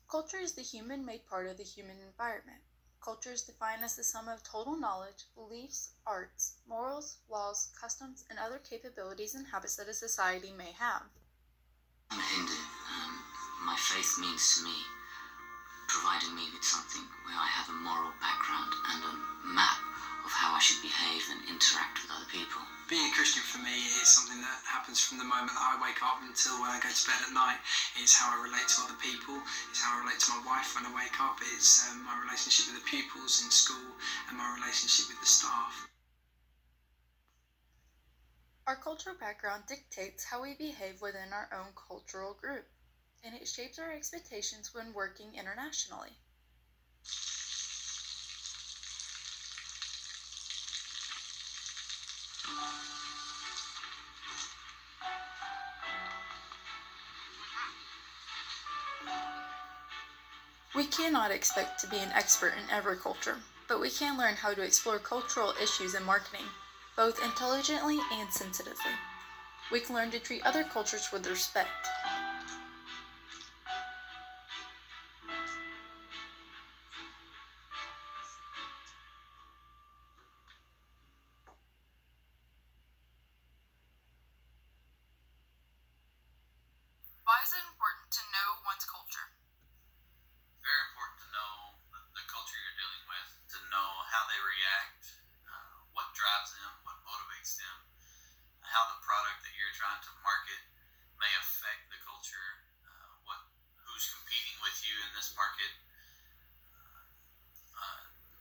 Culture is the human-made part of the human environment. Culture is defined as the sum of total knowledge, beliefs, arts, morals, laws, customs, and other capabilities and habits that a society may have. I'm a Hindu, and my faith means to me providing me with something where I have a moral background and a map of how I should behave and interact with other people. Being a Christian for me is something that happens from the moment that I wake up until when I go to bed at night. It's how I relate to other people, it's how I relate to my wife when I wake up, it's my relationship with the pupils in school and my relationship with the staff. Our cultural background dictates how we behave within our own cultural group, and it shapes our expectations when working internationally. We cannot expect to be an expert in every culture, but we can learn how to explore cultural issues in marketing, both intelligently and sensitively. We can learn to treat other cultures with respect. Why is it important to know one's culture? Very important to know the culture you're dealing with, to know how they react, what drives them, what motivates them, how the product that you're trying to market may affect the culture, who's competing with you in this market,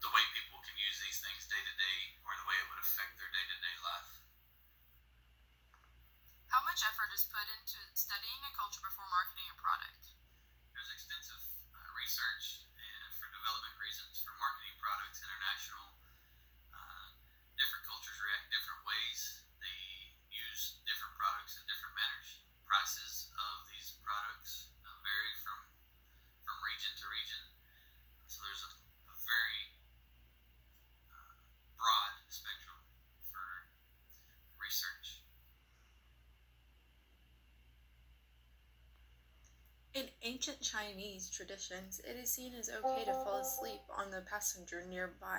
the way people can use these things day to day, or the way it would affect their day-to-day life. How much effort is put into studying a culture before marketing a product? There's extensive research for development reasons for marketing products international. Different cultures react different ways. They use different products in different manners. Prices of these products vary from region to region. So there's a very broad spectrum for research. In ancient Chinese traditions, it is seen as okay to fall asleep on the passenger nearby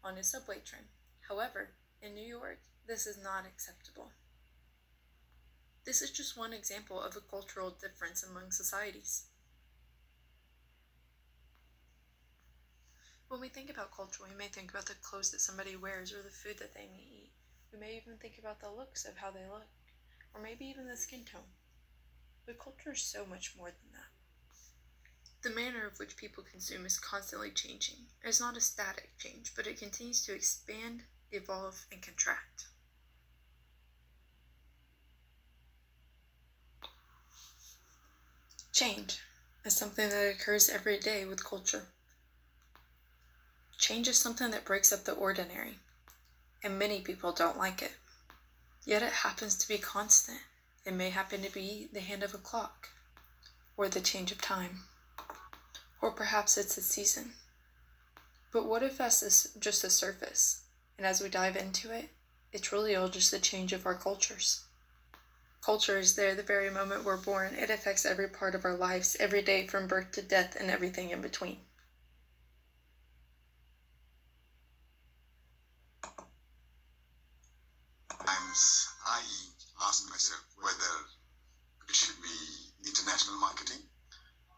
on a subway train. However, in New York, this is not acceptable. This is just one example of a cultural difference among societies. When we think about culture, we may think about the clothes that somebody wears or the food that they may eat. We may even think about the looks of how they look, or maybe even the skin tone. But culture is so much more than that. The manner of which people consume is constantly changing. It is not a static change, but it continues to expand, evolve, and contract. Change is something that occurs every day with culture. Change is something that breaks up the ordinary, and many people don't like it. Yet it happens to be constant. It may happen to be the hand of a clock, or the change of time, or perhaps it's a season. But what if that's just the surface, and as we dive into it, it's really all just the change of our cultures. Culture is there the very moment we're born. It affects every part of our lives, every day from birth to death and everything in between. Sometimes I ask myself whether it should be international marketing,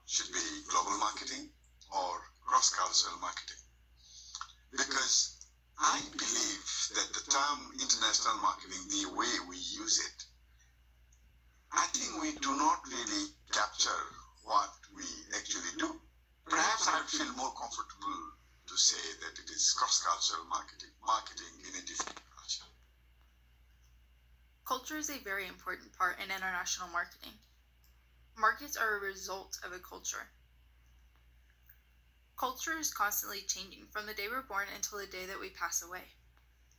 should be global marketing, or cross-cultural marketing. Because I believe that the term international marketing, the way we use it, I think we do not really capture what we actually do. Perhaps I feel more comfortable to say that it is cross-cultural marketing, marketing in a different culture. Culture is a very important part in international marketing. Markets are a result of a culture. Culture is constantly changing from the day we're born until the day that we pass away.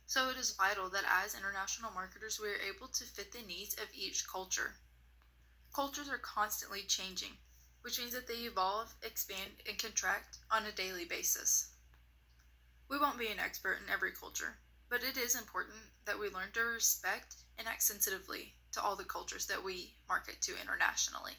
So it is vital that as international marketers, we are able to fit the needs of each culture. Cultures are constantly changing, which means that they evolve, expand, and contract on a daily basis. We won't be an expert in every culture, but it is important that we learn to respect and act sensitively to all the cultures that we market to internationally.